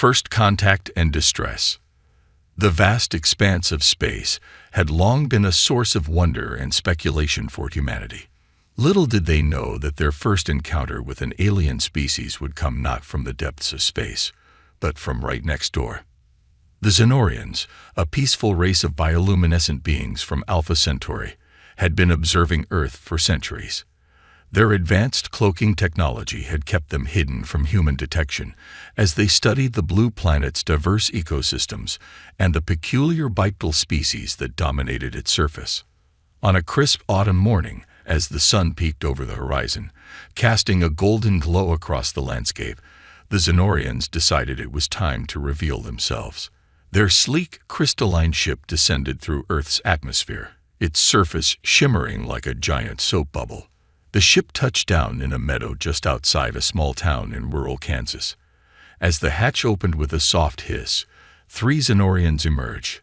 First contact and distress. The vast expanse of space had long been a source of wonder and speculation for humanity. Little did they know that their first encounter with an alien species would come not from the depths of space, but from right next door. The Xenorians, a peaceful race of bioluminescent beings from Alpha Centauri, had been observing Earth for centuries. Their advanced cloaking technology had kept them hidden from human detection as they studied the blue planet's diverse ecosystems and the peculiar bipedal species that dominated its surface. On a crisp autumn morning, as the sun peeked over the horizon, casting a golden glow across the landscape, the Xenorians decided it was time to reveal themselves. Their sleek, crystalline ship descended through Earth's atmosphere, its surface shimmering like a giant soap bubble. The ship touched down in a meadow just outside a small town in rural Kansas. As the hatch opened with a soft hiss, 3 Xenorians emerged.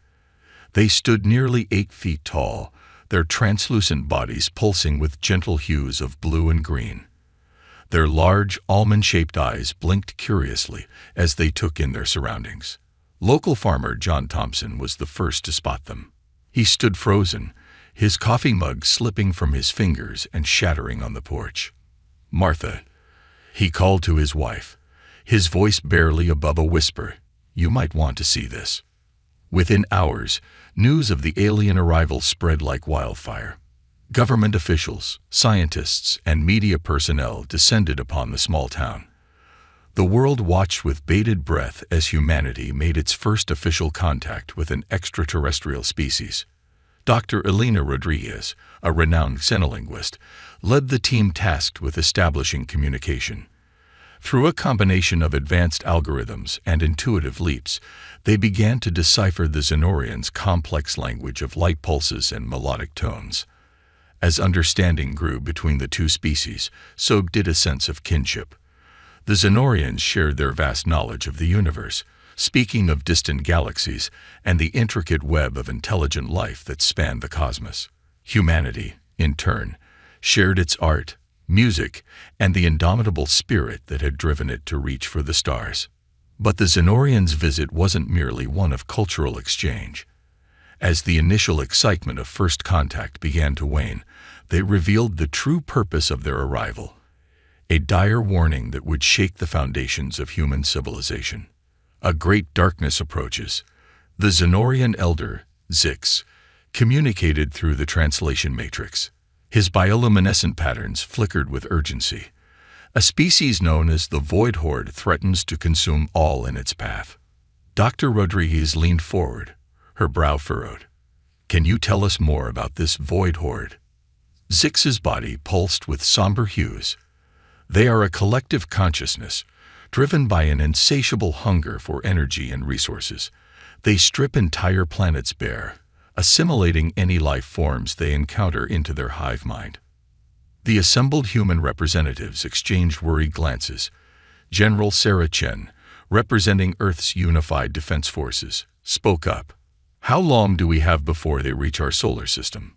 They stood nearly 8 feet tall, their translucent bodies pulsing with gentle hues of blue and green. Their large, almond-shaped eyes blinked curiously as they took in their surroundings. Local farmer John Thompson was the first to spot them. He stood frozen, his coffee mug slipping from his fingers and shattering on the porch. "Martha," he called to his wife, his voice barely above a whisper, "you might want to see this." Within hours, news of the alien arrival spread like wildfire. Government officials, scientists, and media personnel descended upon the small town. The world watched with bated breath as humanity made its first official contact with an extraterrestrial species. Dr. Elena Rodriguez, a renowned xenolinguist, led the team tasked with establishing communication. Through a combination of advanced algorithms and intuitive leaps, they began to decipher the Xenorians' complex language of light pulses and melodic tones. As understanding grew between the two species, so did a sense of kinship. The Xenorians shared their vast knowledge of the universe, speaking of distant galaxies and the intricate web of intelligent life that spanned the cosmos. Humanity, in turn, shared its art, music, and the indomitable spirit that had driven it to reach for the stars. But the Xenorians' visit wasn't merely one of cultural exchange. As the initial excitement of first contact began to wane, they revealed the true purpose of their arrival, a dire warning that would shake the foundations of human civilization. A great darkness approaches. The Xenorian elder, Zix, communicated through the translation matrix. His bioluminescent patterns flickered with urgency. A species known as the Void Horde threatens to consume all in its path. Dr. Rodriguez leaned forward, her brow furrowed. "Can you tell us more about this Void Horde?" Zix's body pulsed with somber hues. They are a collective consciousness, driven by an insatiable hunger for energy and resources. They strip entire planets bare, assimilating any life forms they encounter into their hive mind. The assembled human representatives exchanged worried glances. General Sarah Chen, representing Earth's unified defense forces, spoke up. "How long do we have before they reach our solar system?"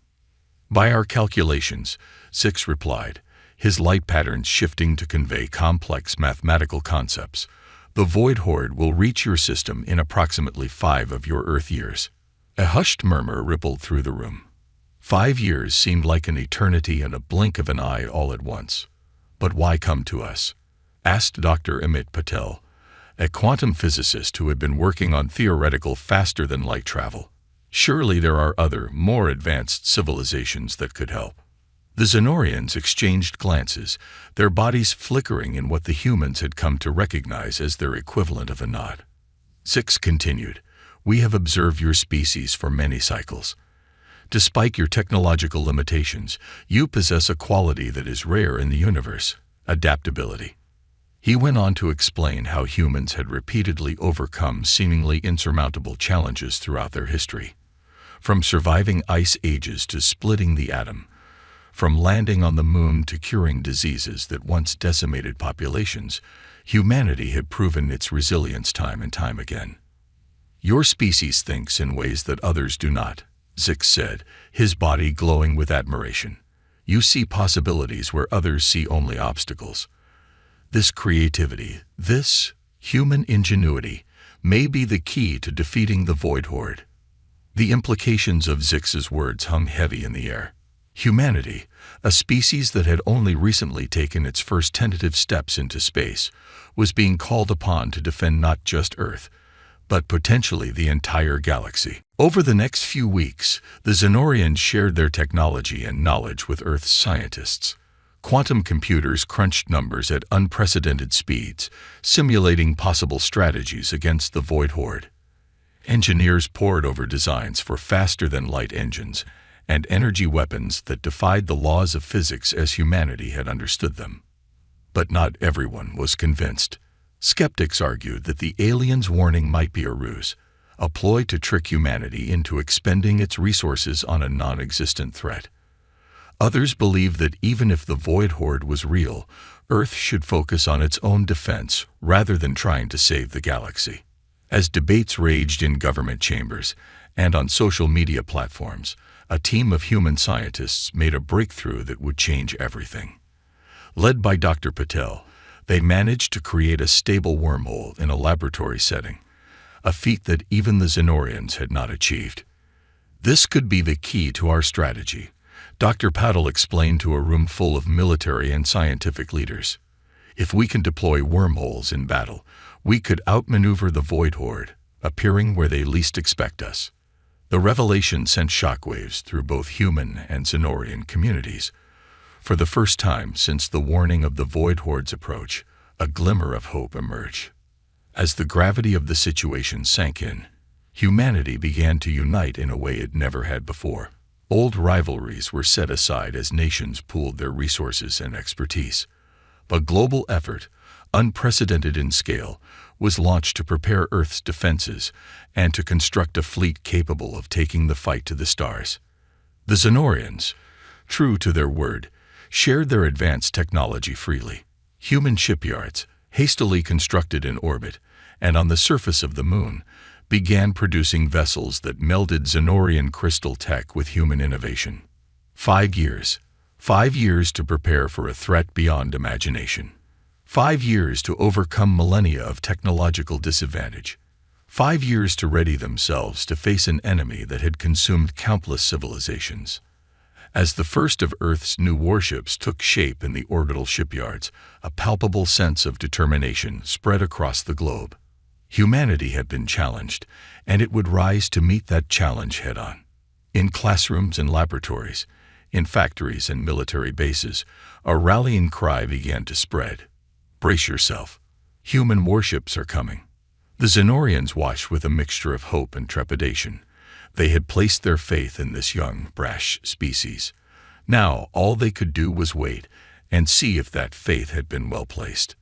"By our calculations," Zix replied, his light patterns shifting to convey complex mathematical concepts. "The Void Horde will reach your system in approximately 5 of your Earth years." A hushed murmur rippled through the room. 5 years seemed like an eternity and a blink of an eye all at once. "But why come to us?" asked Dr. Amit Patel, a quantum physicist who had been working on theoretical faster-than-light travel. "Surely there are other, more advanced civilizations that could help." The Xenorians exchanged glances, their bodies flickering in what the humans had come to recognize as their equivalent of a nod. Zix continued, "We have observed your species for many cycles. Despite your technological limitations, you possess a quality that is rare in the universe: adaptability." He went on to explain how humans had repeatedly overcome seemingly insurmountable challenges throughout their history. From surviving ice ages to splitting the atom, from landing on the moon to curing diseases that once decimated populations, humanity had proven its resilience time and time again. "Your species thinks in ways that others do not," Zix said, his body glowing with admiration. "You see possibilities where others see only obstacles. This creativity, this human ingenuity, may be the key to defeating the Void Horde. The implications of Zix's words hung heavy in the air. Humanity, a species that had only recently taken its first tentative steps into space, was being called upon to defend not just Earth, but potentially the entire galaxy. Over the next few weeks, the Xenorians shared their technology and knowledge with Earth's scientists. Quantum computers crunched numbers at unprecedented speeds, simulating possible strategies against the Void Horde. Engineers pored over designs for faster-than-light engines and energy weapons that defied the laws of physics as humanity had understood them. But not everyone was convinced. Skeptics argued that the aliens' warning might be a ruse, a ploy to trick humanity into expending its resources on a non-existent threat. Others believed that even if the Void Horde was real, Earth should focus on its own defense rather than trying to save the galaxy. As debates raged in government chambers and on social media platforms, a team of human scientists made a breakthrough that would change everything. Led by Dr. Patel, they managed to create a stable wormhole in a laboratory setting, a feat that even the Xenorians had not achieved. "This could be the key to our strategy," Dr. Patel explained to a room full of military and scientific leaders. "If we can deploy wormholes in battle, we could outmaneuver the Void Horde, appearing where they least expect us." The revelation sent shockwaves through both human and Xenorian communities. For the first time since the warning of the Void Horde's approach, a glimmer of hope emerged. As the gravity of the situation sank in, humanity began to unite in a way it never had before. Old rivalries were set aside as nations pooled their resources and expertise. A global effort, unprecedented in scale, was launched to prepare Earth's defenses and to construct a fleet capable of taking the fight to the stars. The Xenorians, true to their word, shared their advanced technology freely. Human shipyards, hastily constructed in orbit and on the surface of the moon, began producing vessels that melded Xenorian crystal tech with human innovation. 5 years. 5 years to prepare for a threat beyond imagination. 5 years to overcome millennia of technological disadvantage. 5 years to ready themselves to face an enemy that had consumed countless civilizations. As the first of Earth's new warships took shape in the orbital shipyards, a palpable sense of determination spread across the globe. Humanity had been challenged, and it would rise to meet that challenge head-on. In classrooms and laboratories, in factories and military bases, a rallying cry began to spread. "Brace yourself. Human warships are coming." The Xenorians watched with a mixture of hope and trepidation. They had placed their faith in this young, brash species. Now all they could do was wait and see if that faith had been well placed.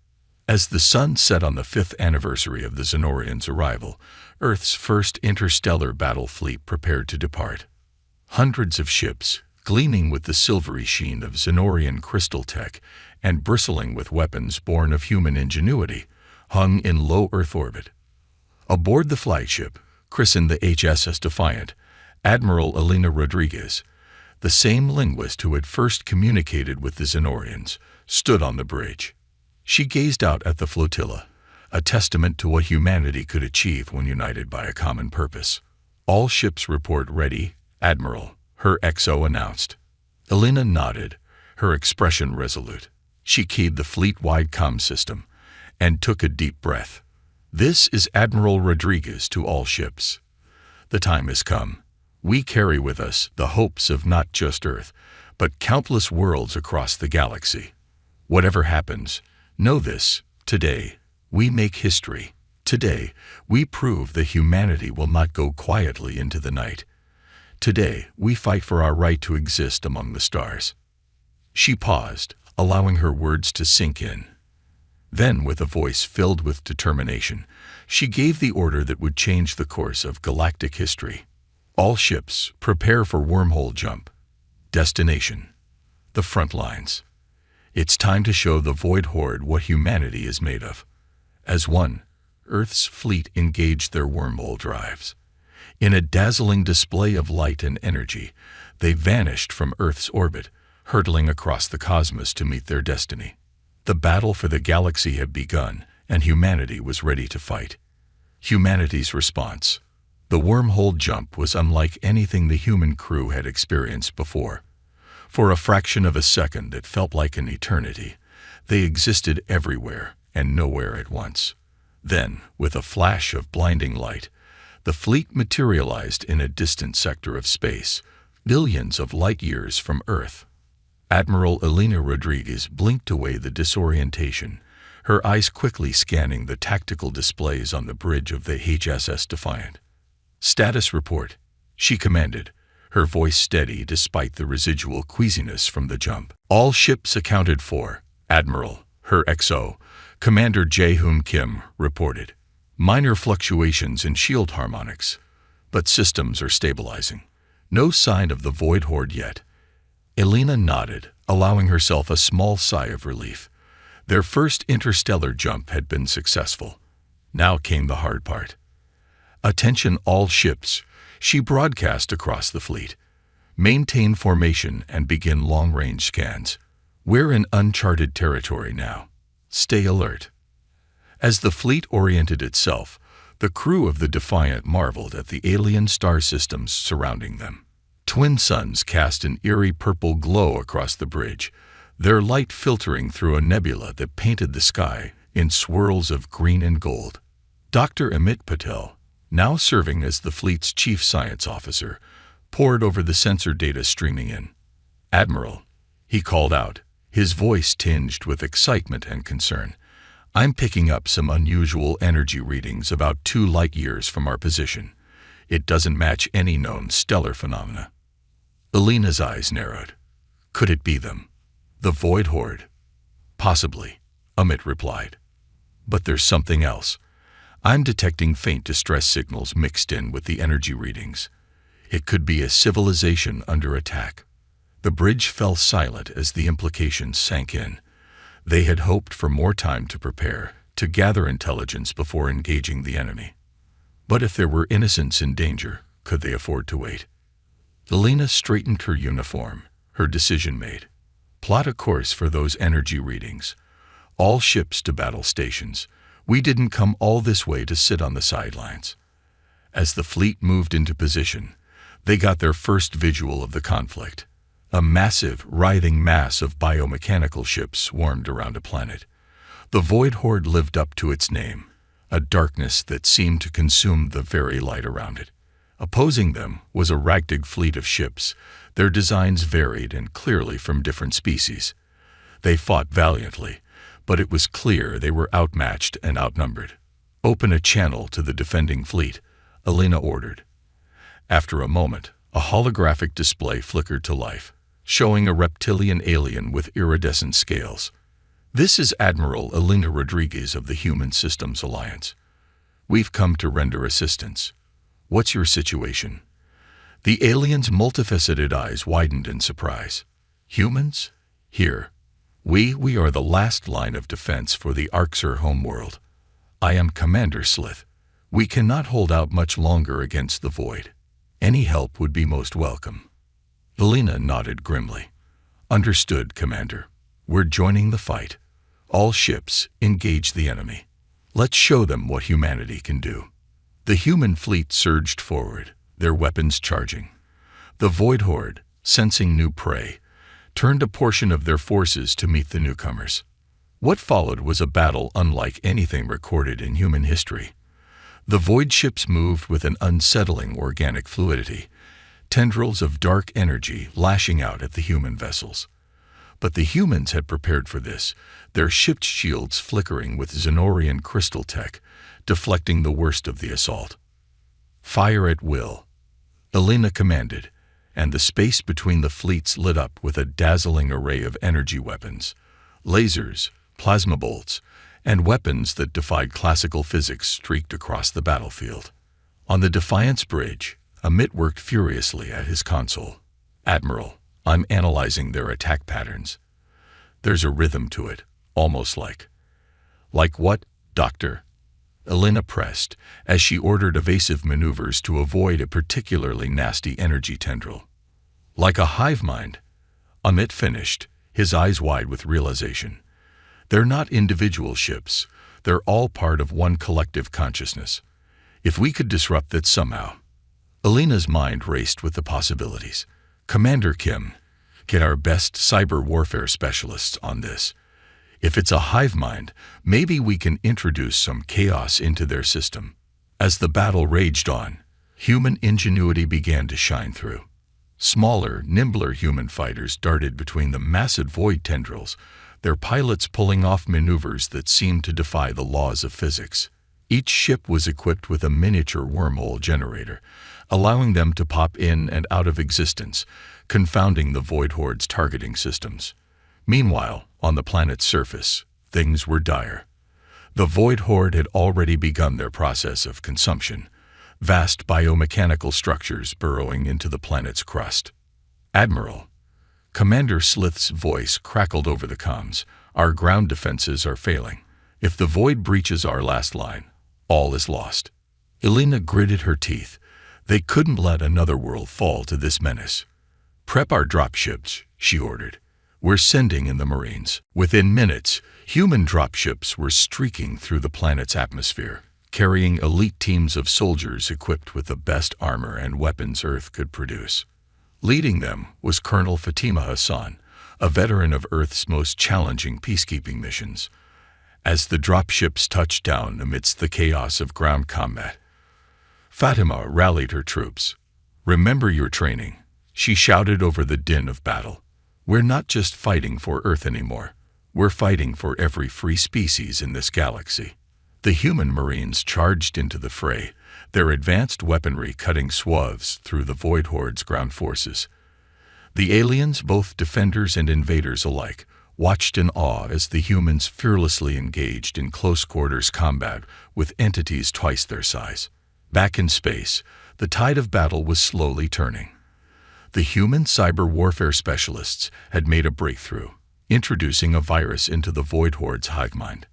As the sun set on the 5th anniversary of the Xenorians' arrival, Earth's first interstellar battle fleet prepared to depart. Hundreds of ships, gleaming with the silvery sheen of Xenorian crystal tech and bristling with weapons born of human ingenuity, hung in low Earth orbit. Aboard the flagship, christened the HSS Defiant, Admiral Elena Rodriguez, the same linguist who had first communicated with the Xenorians, stood on the bridge. She gazed out at the flotilla, a testament to what humanity could achieve when united by a common purpose. "All ships report ready, Admiral," her XO announced. Elena nodded, her expression resolute. She keyed the fleet-wide comm system and took a deep breath. "This is Admiral Rodriguez to all ships. The time has come. We carry with us the hopes of not just Earth, but countless worlds across the galaxy. Whatever happens, know this: today, we make history. Today, we prove that humanity will not go quietly into the night. Today, we fight for our right to exist among the stars." She paused, allowing her words to sink in. Then, with a voice filled with determination, she gave the order that would change the course of galactic history. "All ships, prepare for wormhole jump. Destination: the front lines. It's time to show the Void Horde what humanity is made of." As one, Earth's fleet engaged their wormhole drives. In a dazzling display of light and energy, they vanished from Earth's orbit, hurtling across the cosmos to meet their destiny. The battle for the galaxy had begun, and humanity was ready to fight. Humanity's response. The wormhole jump was unlike anything the human crew had experienced before. For a fraction of a second that felt like an eternity, they existed everywhere and nowhere at once. Then, with a flash of blinding light, the fleet materialized in a distant sector of space, billions of light-years from Earth. Admiral Elena Rodriguez blinked away the disorientation, her eyes quickly scanning the tactical displays on the bridge of the HSS Defiant. "Status report," she commanded, her voice steady despite the residual queasiness from the jump. "All ships accounted for, Admiral," her XO, Commander Jae-hoon Kim, reported. "Minor fluctuations in shield harmonics, but systems are stabilizing. No sign of the Void Horde yet." Elena nodded, allowing herself a small sigh of relief. Their first interstellar jump had been successful. Now came the hard part. "Attention all ships," she broadcast across the fleet. "Maintain formation and begin long-range scans. We're in uncharted territory now. Stay alert." As the fleet oriented itself, the crew of the Defiant marveled at the alien star systems surrounding them. Twin suns cast an eerie purple glow across the bridge, their light filtering through a nebula that painted the sky in swirls of green and gold. Dr. Amit Patel, now serving as the fleet's chief science officer, pored over the sensor data streaming in. "Admiral," he called out, his voice tinged with excitement and concern, "I'm picking up some unusual energy readings about 2 light-years from our position. It doesn't match any known stellar phenomena." Elena's eyes narrowed. Could it be them? The Void Horde? "Possibly," Amit replied. "But there's something else. I'm detecting faint distress signals mixed in with the energy readings. It could be a civilization under attack." The bridge fell silent as the implications sank in. They had hoped for more time to prepare, to gather intelligence before engaging the enemy. But if there were innocents in danger, could they afford to wait? Elena straightened her uniform, her decision made. Plot a course for those energy readings. All ships to battle stations. We didn't come all this way to sit on the sidelines. As the fleet moved into position, they got their first visual of the conflict. A massive, writhing mass of biomechanical ships swarmed around a planet. The Void Horde lived up to its name, a darkness that seemed to consume the very light around it. Opposing them was a ragtag fleet of ships, their designs varied and clearly from different species. They fought valiantly, but it was clear they were outmatched and outnumbered. "Open a channel to the defending fleet," Elena ordered. After a moment, a holographic display flickered to life, showing a reptilian alien with iridescent scales. "This is Admiral Elena Rodriguez of the Human Systems Alliance. We've come to render assistance. What's your situation?" The alien's multifaceted eyes widened in surprise. "Humans? Here. We are the last line of defense for the Orcs' homeworld. I am Commander Slith. We cannot hold out much longer against the Void. Any help would be most welcome." Elena nodded grimly. "Understood, Commander. We're joining the fight. All ships, engage the enemy. Let's show them what humanity can do." The human fleet surged forward, their weapons charging. The Void Horde, sensing new prey, turned a portion of their forces to meet the newcomers. What followed was a battle unlike anything recorded in human history. The Void ships moved with an unsettling organic fluidity, tendrils of dark energy lashing out at the human vessels. But the humans had prepared for this, their ship shields flickering with Xenorian crystal tech, deflecting the worst of the assault. "Fire at will," Elena commanded, and the space between the fleets lit up with a dazzling array of energy weapons, lasers, plasma bolts, and weapons that defied classical physics streaked across the battlefield. On the Defiance bridge, Amit worked furiously at his console. "Admiral, I'm analyzing their attack patterns. There's a rhythm to it, almost like." "Like what, Doctor?" Elena pressed, as she ordered evasive maneuvers to avoid a particularly nasty energy tendril. "Like a hive mind," Amit finished, his eyes wide with realization. "They're not individual ships. They're all part of one collective consciousness. If we could disrupt that somehow. Alina's mind raced with the possibilities. Commander Kim, get our best cyber warfare specialists on this. If it's a hive mind, maybe we can introduce some chaos into their system. As the battle raged on, human ingenuity began to shine through. Smaller, nimbler human fighters darted between the massive void tendrils, their pilots pulling off maneuvers that seemed to defy the laws of physics. Each ship was equipped with a miniature wormhole generator, allowing them to pop in and out of existence, confounding the Void Horde's targeting systems. Meanwhile, on the planet's surface, things were dire. The Void Horde had already begun their process of consumption, vast biomechanical structures burrowing into the planet's crust. Admiral, Commander Slith's voice crackled over the comms. Our ground defenses are failing. If the Void breaches our last line, all is lost. Alina gritted her teeth. They couldn't let another world fall to this menace. Prep our dropships, she ordered. We're sending in the Marines. Within minutes, human dropships were streaking through the planet's atmosphere, carrying elite teams of soldiers equipped with the best armor and weapons Earth could produce. Leading them was Colonel Fatima Hassan, a veteran of Earth's most challenging peacekeeping missions. As the dropships touched down amidst the chaos of ground combat, Fatima rallied her troops. Remember your training, she shouted over the din of battle. We're not just fighting for Earth anymore. We're fighting for every free species in this galaxy. The human Marines charged into the fray, their advanced weaponry cutting swaths through the Void Horde's ground forces. The aliens, both defenders and invaders alike, watched in awe as the humans fearlessly engaged in close-quarters combat with entities twice their size. Back in space, the tide of battle was slowly turning. The human cyber warfare specialists had made a breakthrough, introducing a virus into the Void Horde's hive mind.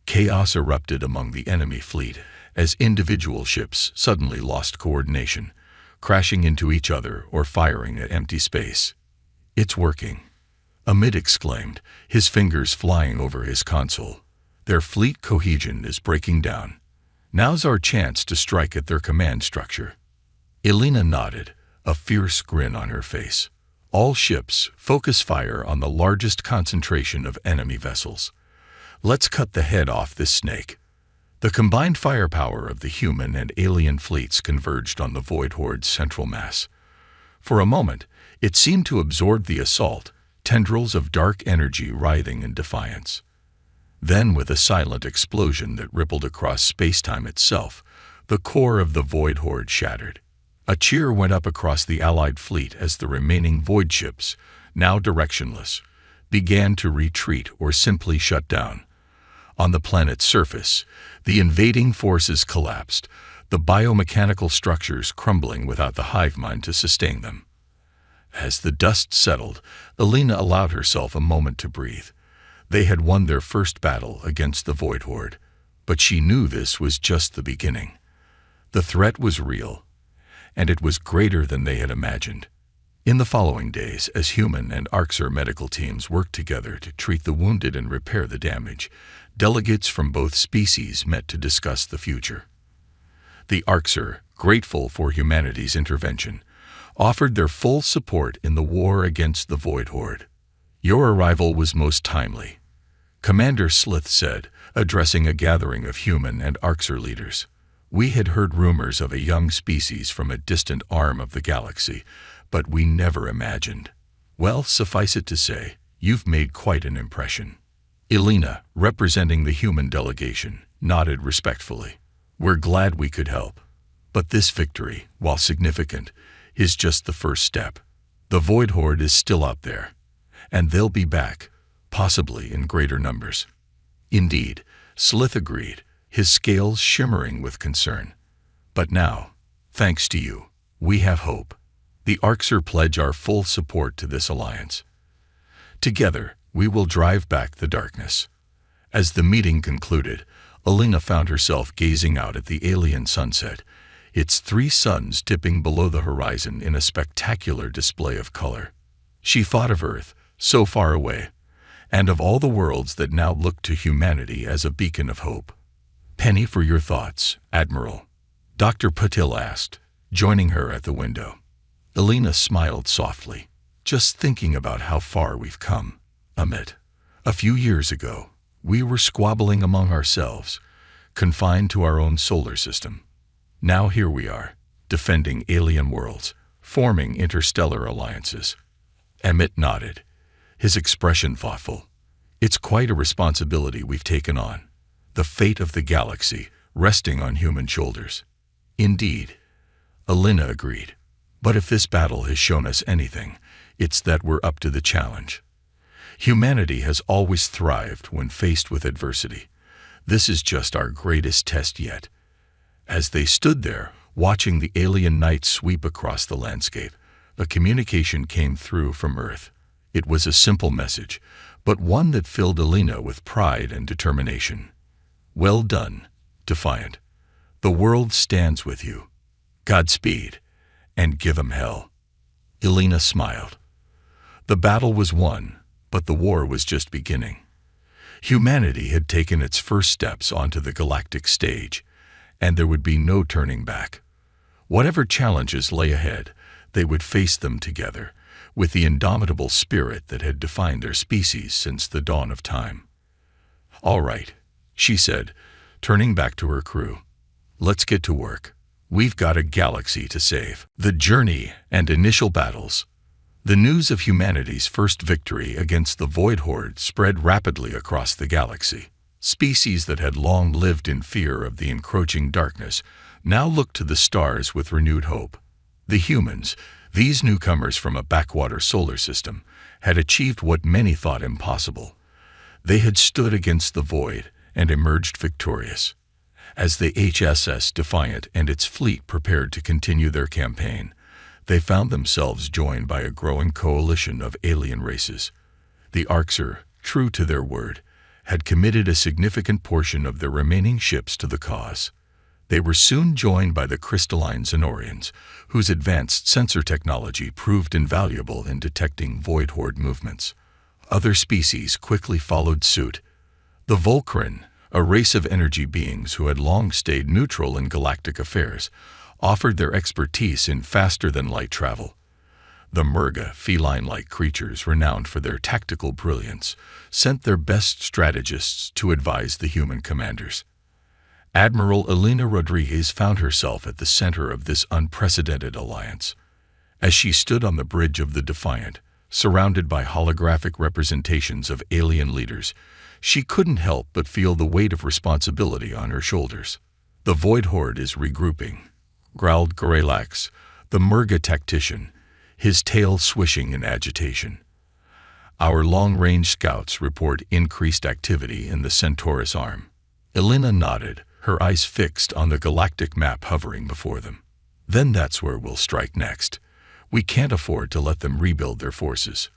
Chaos erupted among the enemy fleet as individual ships suddenly lost coordination, crashing into each other or firing at empty space. It's working, Amit exclaimed, his fingers flying over his console. Their fleet cohesion is breaking down. Now's our chance to strike at their command structure. Alina nodded, a fierce grin on her face. All ships focus fire on the largest concentration of enemy vessels. Let's cut the head off this snake. The combined firepower of the human and alien fleets converged on the Void Horde's central mass. For a moment, it seemed to absorb the assault, tendrils of dark energy writhing in defiance. Then, with a silent explosion that rippled across space-time itself, the core of the Void Horde shattered. A cheer went up across the Allied fleet as the remaining Void ships, now directionless, began to retreat or simply shut down. On the planet's surface, the invading forces collapsed, the biomechanical structures crumbling without the hive mind to sustain them. As the dust settled, Alina allowed herself a moment to breathe. They had won their first battle against the Void Horde, but she knew this was just the beginning. The threat was real, and it was greater than they had imagined. In the following days, as human and Orcs medical teams worked together to treat the wounded and repair the damage, delegates from both species met to discuss the future. The Orcs, grateful for humanity's intervention, offered their full support in the war against the Void Horde. Your arrival was most timely, Commander Slith said, addressing a gathering of human and Orcs leaders. We had heard rumors of a young species from a distant arm of the galaxy, but we never imagined. Well, suffice it to say, you've made quite an impression. Alina, representing the human delegation, nodded respectfully. We're glad we could help. But this victory, while significant, is just the first step. The Void Horde is still out there, and they'll be back, possibly in greater numbers. Indeed, Slith agreed, his scales shimmering with concern. But now, thanks to you, we have hope. The Orcs pledge our full support to this alliance. Together, we will drive back the darkness. As the meeting concluded, Alina found herself gazing out at the alien sunset, its 3 suns dipping below the horizon in a spectacular display of color. She thought of Earth, so far away, and of all the worlds that now looked to humanity as a beacon of hope. Penny for your thoughts, Admiral. Dr. Patil asked, joining her at the window. Elena smiled softly. Just thinking about how far we've come, Amit. A few years ago, we were squabbling among ourselves, confined to our own solar system. Now here we are, defending alien worlds, forming interstellar alliances. Amit nodded, his expression thoughtful. It's quite a responsibility we've taken on. The fate of the galaxy resting on human shoulders. Indeed, Elena agreed. But if this battle has shown us anything, it's that we're up to the challenge. Humanity has always thrived when faced with adversity. This is just our greatest test yet. As they stood there, watching the alien night sweep across the landscape, a communication came through from Earth. It was a simple message, but one that filled Elena with pride and determination. Well done, Defiant. The world stands with you. Godspeed, and give 'em hell. Elena smiled. The battle was won, but the war was just beginning. Humanity had taken its first steps onto the galactic stage, and there would be no turning back. Whatever challenges lay ahead, they would face them together, with the indomitable spirit that had defined their species since the dawn of time. "All right," she said, turning back to her crew. "Let's get to work. We've got a galaxy to save." The journey and initial battles. The news of humanity's first victory against the Void Horde spread rapidly across the galaxy. Species that had long lived in fear of the encroaching darkness now looked to the stars with renewed hope. The humans, these newcomers from a backwater solar system, had achieved what many thought impossible. They had stood against the void and emerged victorious. As the HSS Defiant and its fleet prepared to continue their campaign, they found themselves joined by a growing coalition of alien races. The Orcs, true to their word, had committed a significant portion of their remaining ships to the cause. They were soon joined by the crystalline Xenorians, whose advanced sensor technology proved invaluable in detecting Void Horde movements. Other species quickly followed suit. The Volcran, a race of energy beings who had long stayed neutral in galactic affairs, offered their expertise in faster-than-light travel. The Murga, feline-like creatures renowned for their tactical brilliance, sent their best strategists to advise the human commanders. Admiral Elena Rodriguez found herself at the center of this unprecedented alliance. As she stood on the bridge of the Defiant, surrounded by holographic representations of alien leaders, she couldn't help but feel the weight of responsibility on her shoulders. "The Void Horde is regrouping," growled Gorelax, the Murga tactician, his tail swishing in agitation. "Our long-range scouts report increased activity in the Centaurus arm." Elena nodded, her eyes fixed on the galactic map hovering before them. "Then that's where we'll strike next. We can't afford to let them rebuild their forces."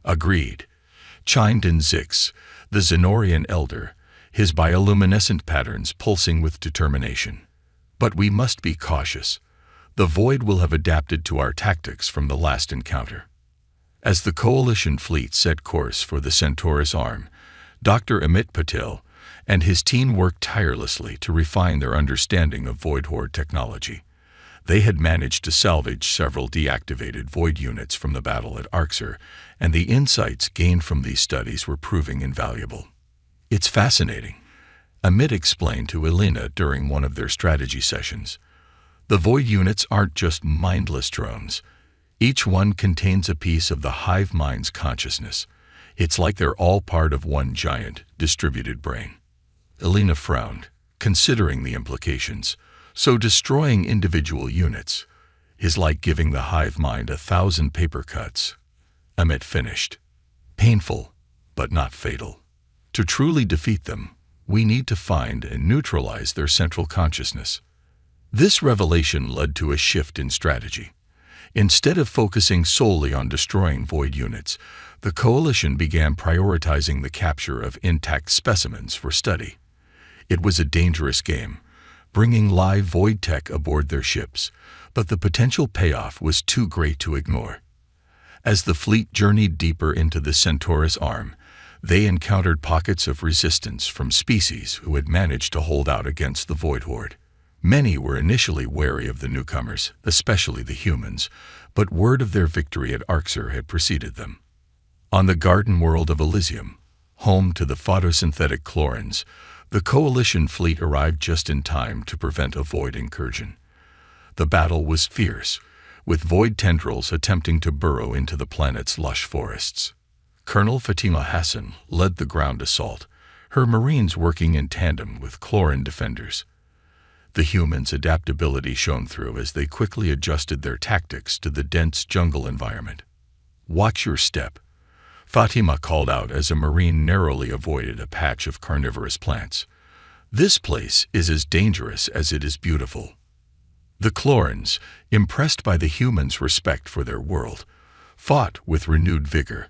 "Agreed," chimed in Zix, the Xenorian elder, his bioluminescent patterns pulsing with determination. "But we must be cautious. The Void will have adapted to our tactics from the last encounter." As the Coalition fleet set course for the Centaurus arm, Dr. Amit Patil and his team worked tirelessly to refine their understanding of Void Horde technology. They had managed to salvage several deactivated Void units from the battle at Arxer, and the insights gained from these studies were proving invaluable. "It's fascinating," Amit explained to Elena during one of their strategy sessions. "The Void units aren't just mindless drones. Each one contains a piece of the hive mind's consciousness. It's like they're all part of one giant, distributed brain." Elena frowned, considering the implications. "So destroying individual units is like giving the hive mind 1,000 paper cuts." Amit finished. "Painful, but not fatal. To truly defeat them, we need to find and neutralize their central consciousness." This revelation led to a shift in strategy. Instead of focusing solely on destroying Void units, the Coalition began prioritizing the capture of intact specimens for study. It was a dangerous game, bringing live Void tech aboard their ships, but the potential payoff was too great to ignore. As the fleet journeyed deeper into the Centaurus arm, they encountered pockets of resistance from species who had managed to hold out against the Void Horde. Many were initially wary of the newcomers, especially the humans, but word of their victory at Arxer had preceded them. On the garden world of Elysium, home to the photosynthetic Chlorins, the Coalition fleet arrived just in time to prevent a void incursion. The battle was fierce, with void tendrils attempting to burrow into the planet's lush forests. Colonel Fatima Hassan led the ground assault, her Marines working in tandem with Chlorin defenders. The humans' adaptability shone through as they quickly adjusted their tactics to the dense jungle environment. "Watch your step," Fatima called out as a Marine narrowly avoided a patch of carnivorous plants. "This place is as dangerous as it is beautiful." The Chlorins, impressed by the humans' respect for their world, fought with renewed vigor.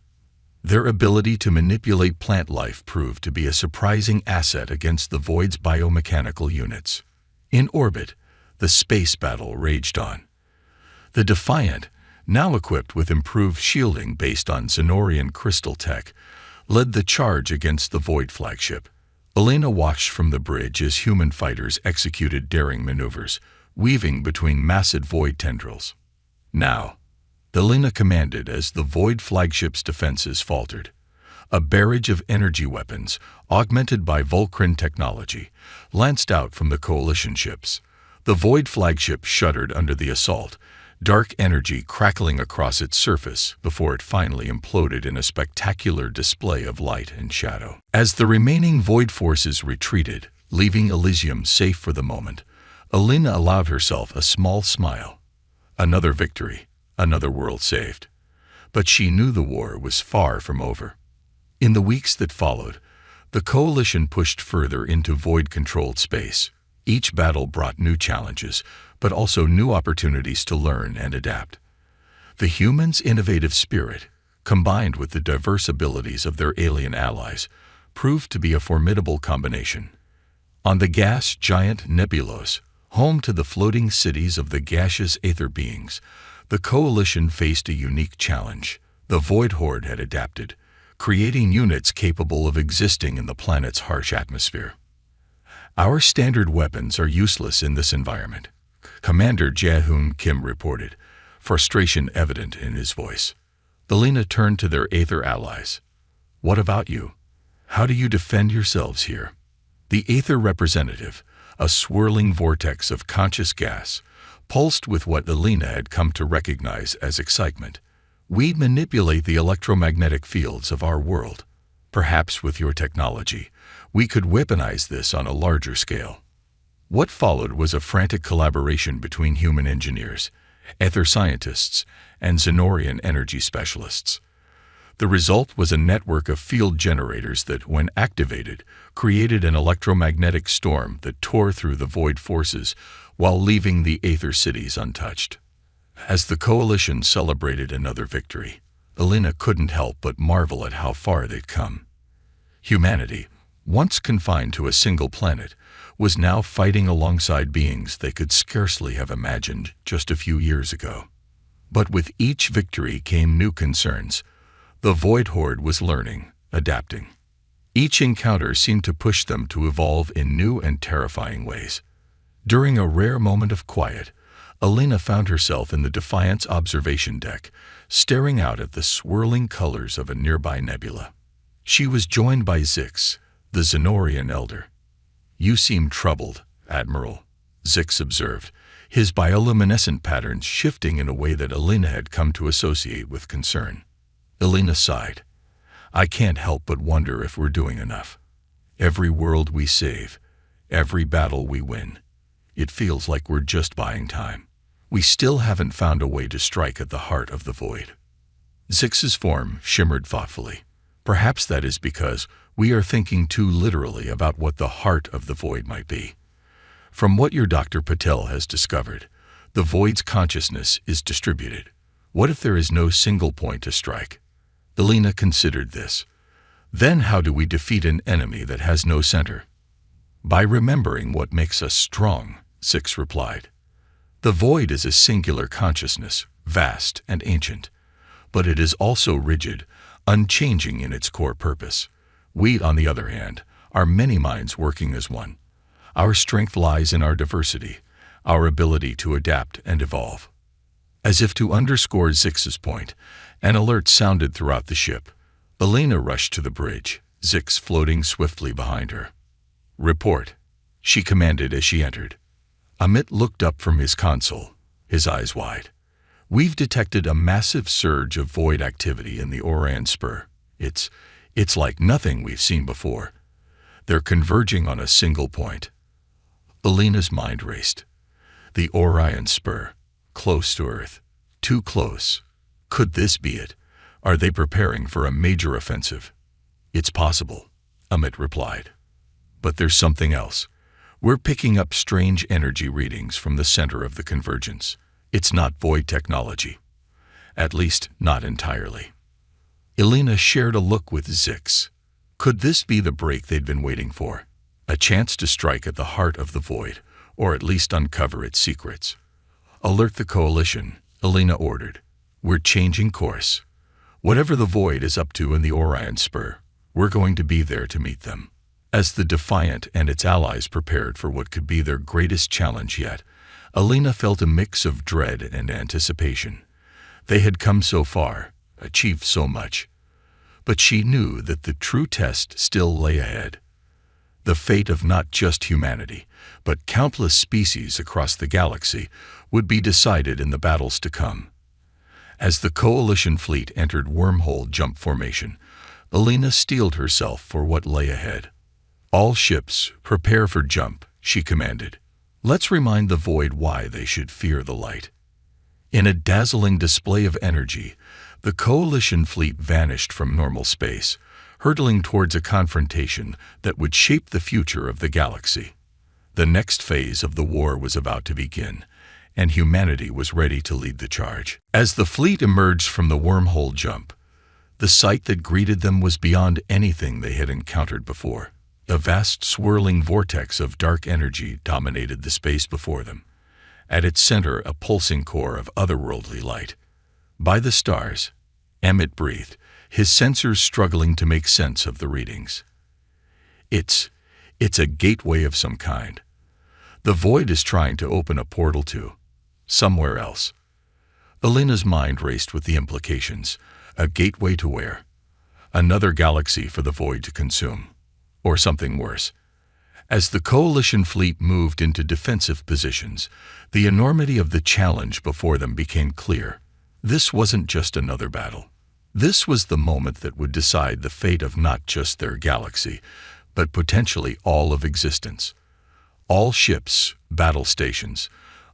Their ability to manipulate plant life proved to be a surprising asset against the Void's biomechanical units. In orbit, the space battle raged on. The Defiant, now equipped with improved shielding based on Xenorian crystal tech, led the charge against the Void flagship. Elena watched from the bridge as human fighters executed daring maneuvers, weaving between massive Void tendrils. "Now," Elena commanded as the Void flagship's defenses faltered. A barrage of energy weapons, augmented by Vulcran technology, lanced out from the Coalition ships. The Void flagship shuddered under the assault, dark energy crackling across its surface before it finally imploded in a spectacular display of light and shadow. As the remaining Void forces retreated, leaving Elysium safe for the moment, Elena allowed herself a small smile. Another victory, another world saved. But she knew the war was far from over. In the weeks that followed, the Coalition pushed further into Void-controlled space. Each battle brought new challenges, but also new opportunities to learn and adapt. The humans' innovative spirit, combined with the diverse abilities of their alien allies, proved to be a formidable combination. On the gas giant Nebulos, home to the floating cities of the gaseous aether beings, the Coalition faced a unique challenge. The Void Horde had adapted, creating units capable of existing in the planet's harsh atmosphere. "Our standard weapons are useless in this environment," Commander Jae-hoon Kim reported, frustration evident in his voice. Elena turned to their Aether allies. "What about you? How do you defend yourselves here?" The Aether representative, a swirling vortex of conscious gas, pulsed with what Elena had come to recognize as excitement. "We manipulate the electromagnetic fields of our world. Perhaps with your technology, we could weaponize this on a larger scale." What followed was a frantic collaboration between human engineers, Aether scientists, and Xenorian energy specialists. The result was a network of field generators that, when activated, created an electromagnetic storm that tore through the Void forces while leaving the Aether cities untouched. As the Coalition celebrated another victory, Elena couldn't help but marvel at how far they'd come. Humanity, once confined to a single planet, was now fighting alongside beings they could scarcely have imagined just a few years ago. But with each victory came new concerns. The Void Horde was learning, adapting. Each encounter seemed to push them to evolve in new and terrifying ways. During a rare moment of quiet, Elena found herself in the Defiant's observation deck, staring out at the swirling colors of a nearby nebula. She was joined by Zix, the Xenorian elder. "You seem troubled, Admiral," Zix observed, his bioluminescent patterns shifting in a way that Elena had come to associate with concern. Elena sighed. "I can't help but wonder if we're doing enough. Every world we save, every battle we win, it feels like we're just buying time. We still haven't found a way to strike at the heart of the Void." Zix's form shimmered thoughtfully. "Perhaps that is because we are thinking too literally about what the heart of the Void might be. From what your Dr. Patel has discovered, the Void's consciousness is distributed. What if there is no single point to strike?" Elena considered this. "Then how do we defeat an enemy that has no center?" "By remembering what makes us strong," Zix replied. "The Void is a singular consciousness, vast and ancient, but it is also rigid, unchanging in its core purpose. We, on the other hand, are many minds working as one. Our strength lies in our diversity, our ability to adapt and evolve. As if to underscore Zix's point, an alert sounded throughout the ship. Elena rushed to the bridge, Zix floating swiftly behind her. "Report," she commanded as she entered. Amit looked up from his console, his eyes wide. "We've detected a massive surge of void activity in the Orion Spur. It's like nothing we've seen before. They're converging on a single point." Elena's mind raced. The Orion Spur, close to Earth, too close. Could this be it? Are they preparing for a major offensive? "It's possible," Amit replied. "But there's something else. We're picking up strange energy readings from the center of the convergence. It's not void technology. At least, not entirely." Elena shared a look with Zix. Could this be the break they'd been waiting for? A chance to strike at the heart of the void, or at least uncover its secrets. "Alert the coalition," Elena ordered. "We're changing course. Whatever the void is up to in the Orion Spur, we're going to be there to meet them." As the Defiant and its allies prepared for what could be their greatest challenge yet, Elena felt a mix of dread and anticipation. They had come so far, achieved so much. But she knew that the true test still lay ahead. The fate of not just humanity, but countless species across the galaxy would be decided in the battles to come. As the Coalition fleet entered wormhole jump formation, Elena steeled herself for what lay ahead. "All ships, prepare for jump," she commanded. "Let's remind the void why they should fear the light." In a dazzling display of energy, the Coalition fleet vanished from normal space, hurtling towards a confrontation that would shape the future of the galaxy. The next phase of the war was about to begin, and humanity was ready to lead the charge. As the fleet emerged from the wormhole jump, the sight that greeted them was beyond anything they had encountered before. A vast swirling vortex of dark energy dominated the space before them. At its center, a pulsing core of otherworldly light. By the stars, Amit breathed, his sensors struggling to make sense of the readings. It's a gateway of some kind. The void is trying to open a portal to somewhere else. Elena's mind raced with the implications. A gateway to where? Another galaxy for the void to consume. Or something worse. As the Coalition fleet moved into defensive positions, the enormity of the challenge before them became clear. This wasn't just another battle. This was the moment that would decide the fate of not just their galaxy, but potentially all of existence. "All ships, battle stations,"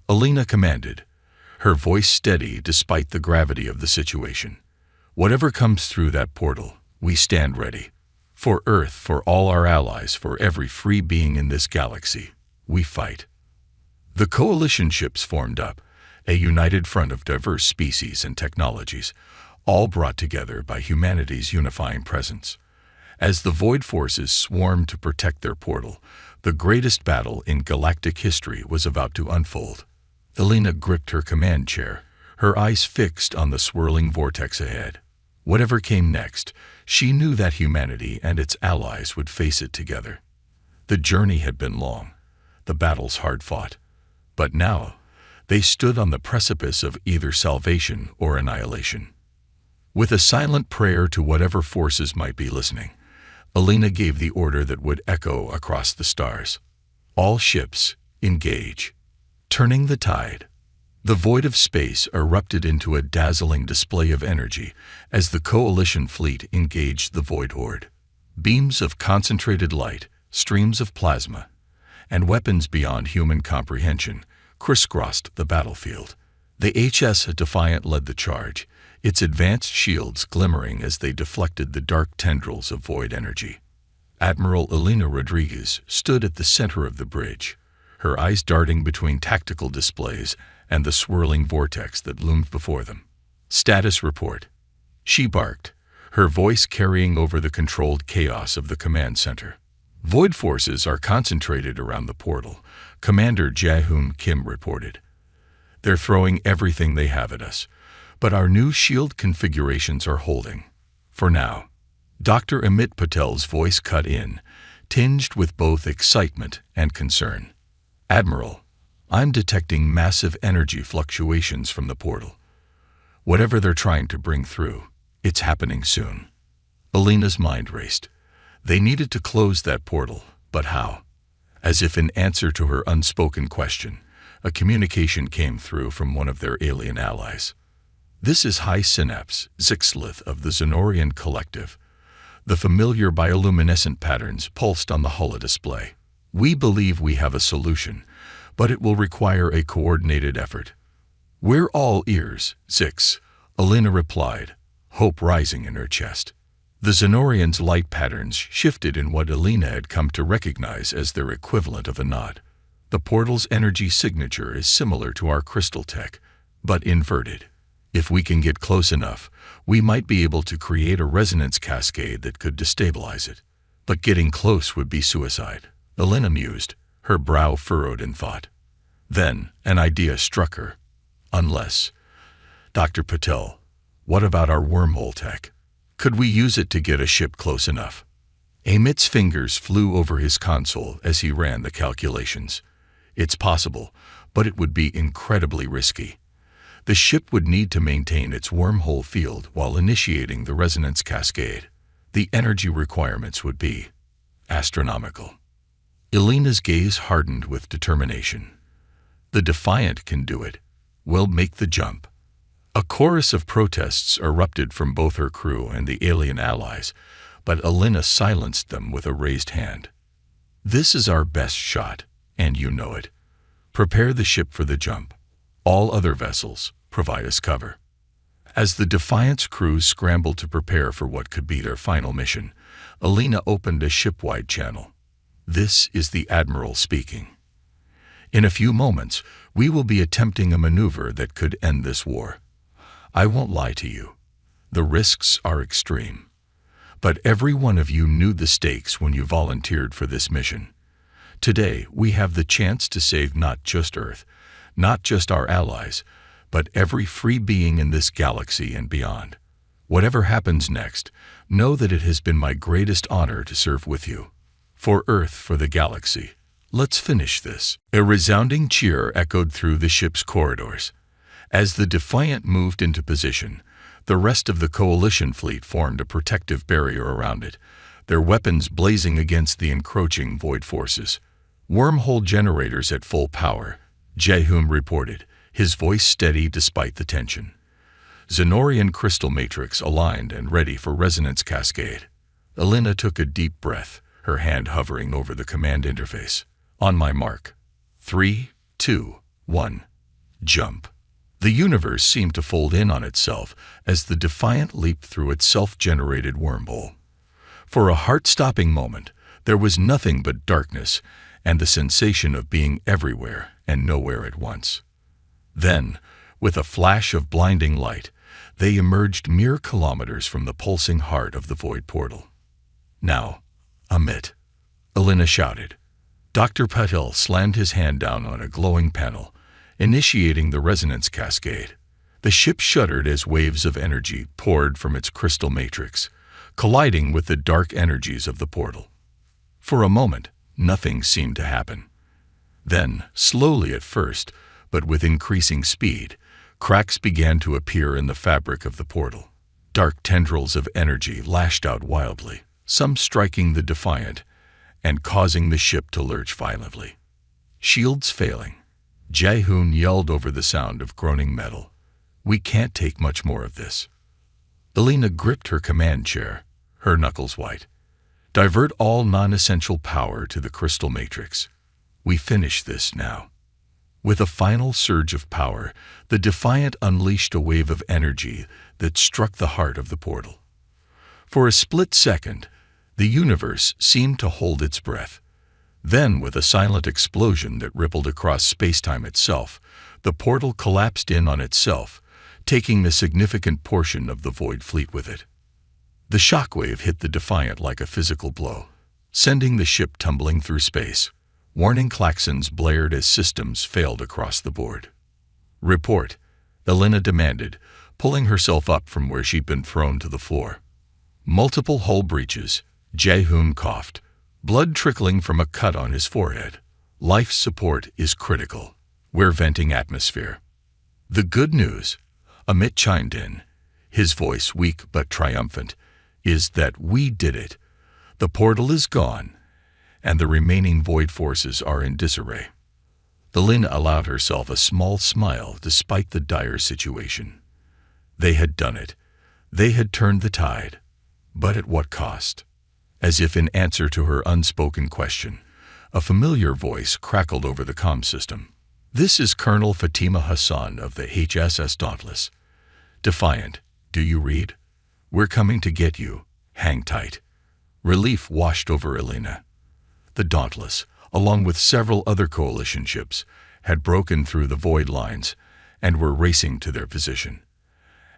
Elena commanded, her voice steady despite the gravity of the situation. "Whatever comes through that portal, we stand ready. For Earth, for all our allies, for every free being in this galaxy, we fight." The Coalition ships formed up, a united front of diverse species and technologies, all brought together by humanity's unifying presence. As the Void forces swarmed to protect their portal, the greatest battle in galactic history was about to unfold. Elena gripped her command chair, her eyes fixed on the swirling vortex ahead. Whatever came next, she knew that humanity and its allies would face it together. The journey had been long, the battles hard-fought, but now they stood on the precipice of either salvation or annihilation. With a silent prayer to whatever forces might be listening, Elena gave the order that would echo across the stars. "All ships, engage." Turning the tide, the void of space erupted into a dazzling display of energy as the Coalition fleet engaged the void horde. Beams of concentrated light, streams of plasma, and weapons beyond human comprehension crisscrossed the battlefield. The HS Defiant led the charge, its advanced shields glimmering as they deflected the dark tendrils of void energy. Admiral Elena Rodriguez stood at the center of the bridge, her eyes darting between tactical displays and the swirling vortex that loomed before them. "Status report," she barked, her voice carrying over the controlled chaos of the command center. "Void forces are concentrated around the portal," Commander Jae-hoon Kim reported. "They're throwing everything they have at us, but our new shield configurations are holding. For now." Dr. Amit Patel's voice cut in, tinged with both excitement and concern. "Admiral, I'm detecting massive energy fluctuations from the portal. Whatever they're trying to bring through, it's happening soon. Alina's mind raced. They needed to close that portal, but how? As if in answer to her unspoken question, a communication came through from one of their alien allies. This is High Synapse, Zixlith of the Zenorian Collective. The familiar bioluminescent patterns pulsed on the hull display. We believe we have a solution, but it will require a coordinated effort. We're all ears, Zix, Alina replied, hope rising in her chest. The Zenorians' light patterns shifted in what Alina had come to recognize as their equivalent of a nod. The portal's energy signature is similar to our crystal tech, but inverted. If we can get close enough, we might be able to create a resonance cascade that could destabilize it. But getting close would be suicide, Alina mused, her brow furrowed in thought. Then an idea struck her. Unless, Dr. Patel, what about our wormhole tech? Could we use it to get a ship close enough? Amit's fingers flew over his console as he ran the calculations. It's possible, but it would be incredibly risky. The ship would need to maintain its wormhole field while initiating the resonance cascade. The energy requirements would be astronomical. Alina's gaze hardened with determination. The Defiant can do it. We'll make the jump. A chorus of protests erupted from both her crew and the alien allies, but Alina silenced them with a raised hand. This is our best shot, and you know it. Prepare the ship for the jump. All other vessels, provide us cover. As the Defiant's crews scrambled to prepare for what could be their final mission, Alina opened a ship-wide channel. This is the Admiral speaking. In a few moments, we will be attempting a maneuver that could end this war. I won't lie to you. The risks are extreme. But every one of you knew the stakes when you volunteered for this mission. Today, we have the chance to save not just Earth, not just our allies, but every free being in this galaxy and beyond. Whatever happens next, know that it has been my greatest honor to serve with you. For Earth, for the galaxy. Let's finish this. A resounding cheer echoed through the ship's corridors. As the Defiant moved into position, the rest of the Coalition fleet formed a protective barrier around it, their weapons blazing against the encroaching void forces. Wormhole generators at full power, Jehum reported, his voice steady despite the tension. Zenorian crystal matrix aligned and ready for resonance cascade. Alina took a deep breath, her hand hovering over the command interface. On my mark. 3, 2, 1. Jump. The universe seemed to fold in on itself as the Defiant leaped through its self-generated wormhole. For a heart-stopping moment, there was nothing but darkness and the sensation of being everywhere and nowhere at once. Then, with a flash of blinding light, they emerged mere kilometers from the pulsing heart of the void portal. Now, Amit, Alina shouted. Dr. Patel slammed his hand down on a glowing panel, initiating the resonance cascade. The ship shuddered as waves of energy poured from its crystal matrix, colliding with the dark energies of the portal. For a moment, nothing seemed to happen. Then, slowly at first, but with increasing speed, cracks began to appear in the fabric of the portal. Dark tendrils of energy lashed out wildly, some striking the Defiant and causing the ship to lurch violently. Shields failing, Jehun yelled over the sound of groaning metal. We can't take much more of this. Alina gripped her command chair, her knuckles white. Divert all non-essential power to the crystal matrix. We finish this now. With a final surge of power, the Defiant unleashed a wave of energy that struck the heart of the portal. For a split second, the universe seemed to hold its breath. Then, with a silent explosion that rippled across space-time itself, the portal collapsed in on itself, taking a significant portion of the void fleet with it. The shockwave hit the Defiant like a physical blow, sending the ship tumbling through space. Warning klaxons blared as systems failed across the board. Report, Alina demanded, pulling herself up from where she'd been thrown to the floor. Multiple hull breaches, Jehun coughed, blood trickling from a cut on his forehead. Life support is critical. We're venting atmosphere. The good news, Amit chimed in, his voice weak but triumphant, is that we did it. The portal is gone, and the remaining void forces are in disarray. Elena allowed herself a small smile despite the dire situation. They had done it. They had turned the tide. But at what cost? As if in answer to her unspoken question, a familiar voice crackled over the comm system. This is Colonel Fatima Hassan of the HSS Dauntless. Defiant, do you read? We're coming to get you. Hang tight. Relief washed over Elena. The Dauntless, along with several other coalition ships, had broken through the void lines and were racing to their position.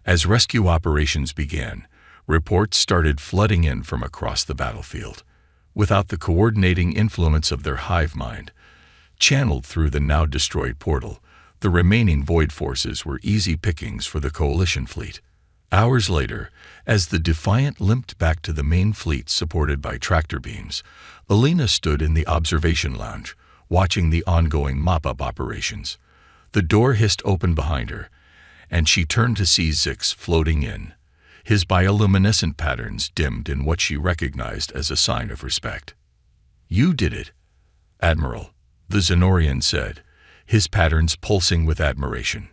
As rescue operations began, reports started flooding in from across the battlefield. Without the coordinating influence of their hive mind, channeled through the now-destroyed portal, the remaining void forces were easy pickings for the coalition fleet. Hours later, as the Defiant limped back to the main fleet supported by tractor beams, Elena stood in the observation lounge, watching the ongoing mop-up operations. The door hissed open behind her, and she turned to see Zix floating in, his bioluminescent patterns dimmed in what she recognized as a sign of respect. "You did it, Admiral," the Zenorian said, his patterns pulsing with admiration.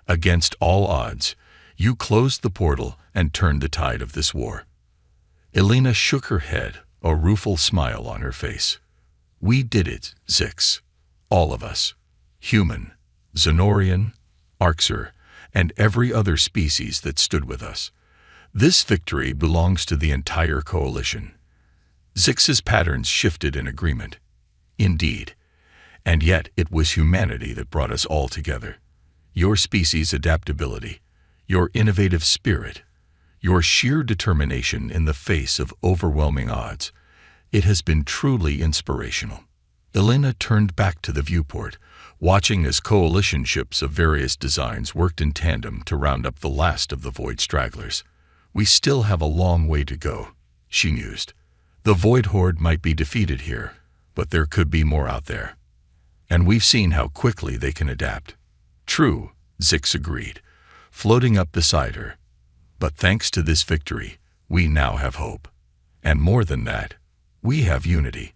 "Against all odds, you closed the portal and turned the tide of this war." Elena shook her head, a rueful smile on her face. "We did it, Zix. All of us. Human, Zenorian, Orcs, and every other species that stood with us. This victory belongs to the entire coalition." Zix's patterns shifted in agreement. "Indeed. And yet it was humanity that brought us all together. Your species' adaptability, your innovative spirit, your sheer determination in the face of overwhelming odds. It has been truly inspirational." Elena turned back to the viewport, watching as coalition ships of various designs worked in tandem to round up the last of the void stragglers. "We still have a long way to go," she mused. "The void horde might be defeated here, but there could be more out there. And we've seen how quickly they can adapt." "True," Zix agreed, floating up beside her. "But thanks to this victory, we now have hope. And more than that, we have unity.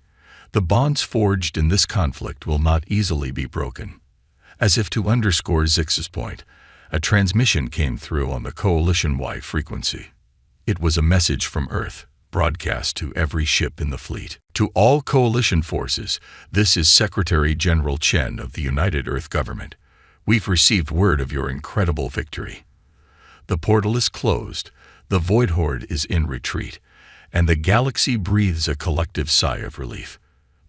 The bonds forged in this conflict will not easily be broken." As if to underscore Zix's point, a transmission came through on the coalition-wide frequency. It was a message from Earth, broadcast to every ship in the fleet. "To all coalition forces, this is Secretary General Chen of the United Earth Government. We've received word of your incredible victory. The portal is closed, the void horde is in retreat, and the galaxy breathes a collective sigh of relief.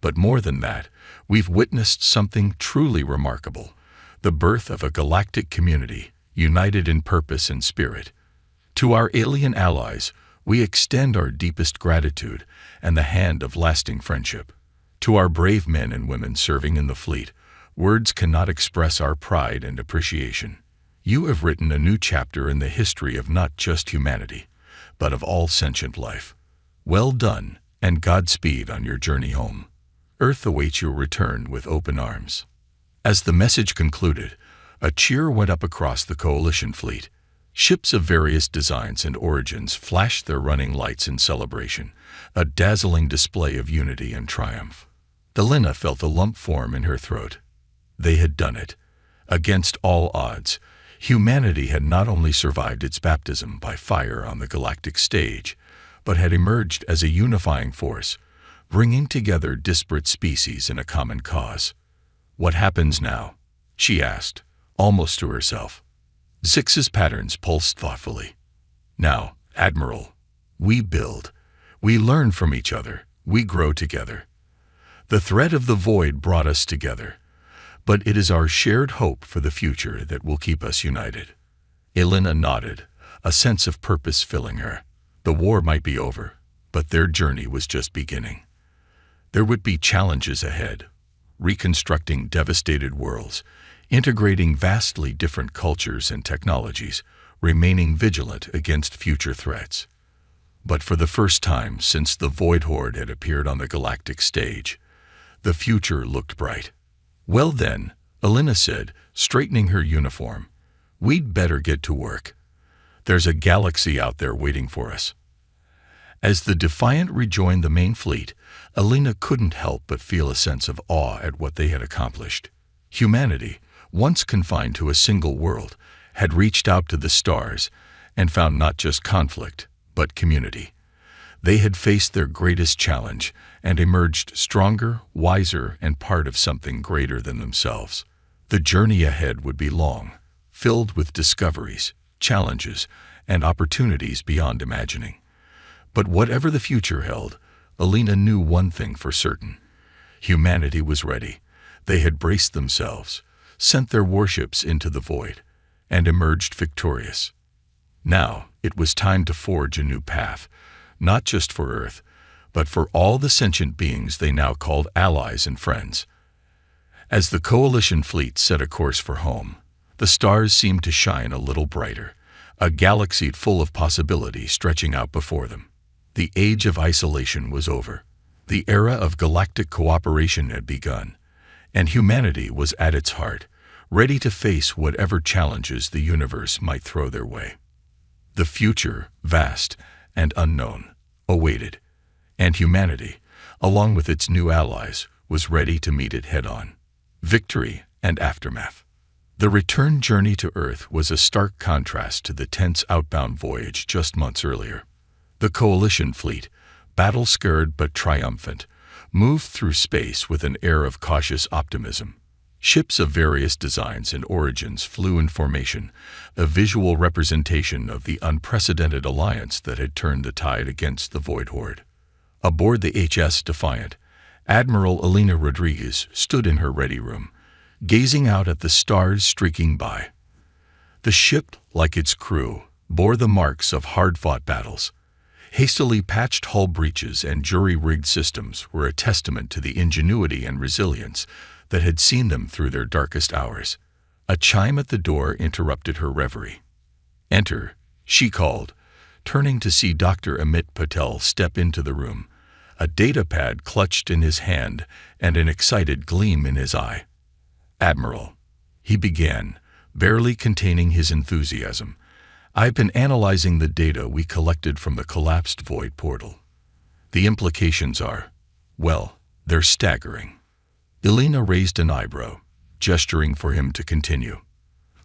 But more than that, we've witnessed something truly remarkable, the birth of a galactic community, united in purpose and spirit. To our alien allies, we extend our deepest gratitude and the hand of lasting friendship. To our brave men and women serving in the fleet, words cannot express our pride and appreciation. You have written a new chapter in the history of not just humanity, but of all sentient life. Well done, and Godspeed on your journey home. Earth awaits your return with open arms." As the message concluded, a cheer went up across the coalition fleet. Ships of various designs and origins flashed their running lights in celebration, a dazzling display of unity and triumph. Elena felt a lump form in her throat. They had done it. Against all odds, humanity had not only survived its baptism by fire on the galactic stage, but had emerged as a unifying force, bringing together disparate species in a common cause. "What happens now?" she asked, almost to herself. Zix's patterns pulsed thoughtfully. "Now, Admiral, we build. We learn from each other. We grow together. The thread of the void brought us together, but it is our shared hope for the future that will keep us united." Elena nodded, a sense of purpose filling her. The war might be over, but their journey was just beginning. There would be challenges ahead, reconstructing devastated worlds, integrating vastly different cultures and technologies, remaining vigilant against future threats. But for the first time since the Void Horde had appeared on the galactic stage, the future looked bright. "Well then, Alina said, straightening her uniform. "We'd better get to work. There's a galaxy out there waiting for us." As the Defiant rejoined the main fleet, Alina couldn't help but feel a sense of awe at what they had accomplished. Humanity, once confined to a single world, had reached out to the stars and found not just conflict, but community. They had faced their greatest challenge and emerged stronger, wiser, and part of something greater than themselves. The journey ahead would be long, filled with discoveries, challenges, and opportunities beyond imagining. But whatever the future held, Alina knew one thing for certain. Humanity was ready. They had braced themselves, sent their warships into the void, and emerged victorious. Now, it was time to forge a new path, not just for Earth, but for all the sentient beings they now called allies and friends. As the Coalition fleet set a course for home, the stars seemed to shine a little brighter, a galaxy full of possibility stretching out before them. The age of isolation was over. The era of galactic cooperation had begun, and humanity was at its heart, ready to face whatever challenges the universe might throw their way. The future, vast and unknown, awaited, and humanity, along with its new allies, was ready to meet it head-on. Victory and aftermath. The return journey to Earth was a stark contrast to the tense outbound voyage just months earlier. The Coalition fleet, battle-scarred but triumphant, moved through space with an air of cautious optimism. Ships of various designs and origins flew in formation, a visual representation of the unprecedented alliance that had turned the tide against the Void Horde. Aboard the HS Defiant, Admiral Alina Rodriguez stood in her ready room, gazing out at the stars streaking by. The ship, like its crew, bore the marks of hard-fought battles. Hastily patched hull breaches and jury-rigged systems were a testament to the ingenuity and resilience that had seen them through their darkest hours. A chime at the door interrupted her reverie. "Enter," she called, turning to see Dr. Amit Patel step into the room, a datapad clutched in his hand and an excited gleam in his eye. "Admiral," he began, barely containing his enthusiasm, "I've been analyzing the data we collected from the collapsed void portal. The implications are, well, they're staggering." Alina raised an eyebrow, gesturing for him to continue.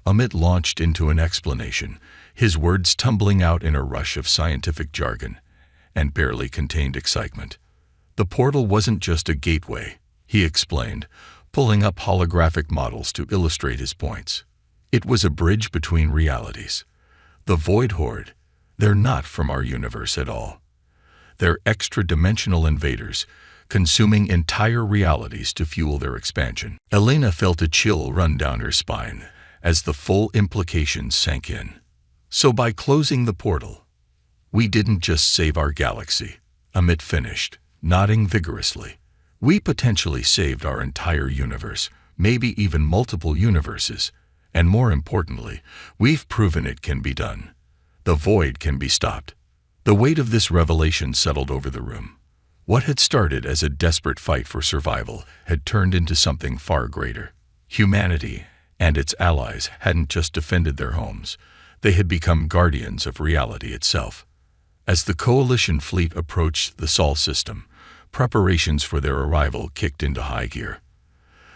Amit launched into an explanation, his words tumbling out in a rush of scientific jargon, and barely contained excitement. The portal wasn't just a gateway, he explained, pulling up holographic models to illustrate his points. It was a bridge between realities. The Void Horde, they're not from our universe at all. They're extra-dimensional invaders, consuming entire realities to fuel their expansion. Alina felt a chill run down her spine as the full implications sank in. So by closing the portal, we didn't just save our galaxy, Amit finished, nodding vigorously. We potentially saved our entire universe, maybe even multiple universes, and more importantly, we've proven it can be done. The void can be stopped. The weight of this revelation settled over the room. What had started as a desperate fight for survival had turned into something far greater. Humanity and its allies hadn't just defended their homes, they had become guardians of reality itself. As the Coalition fleet approached the Sol system, preparations for their arrival kicked into high gear.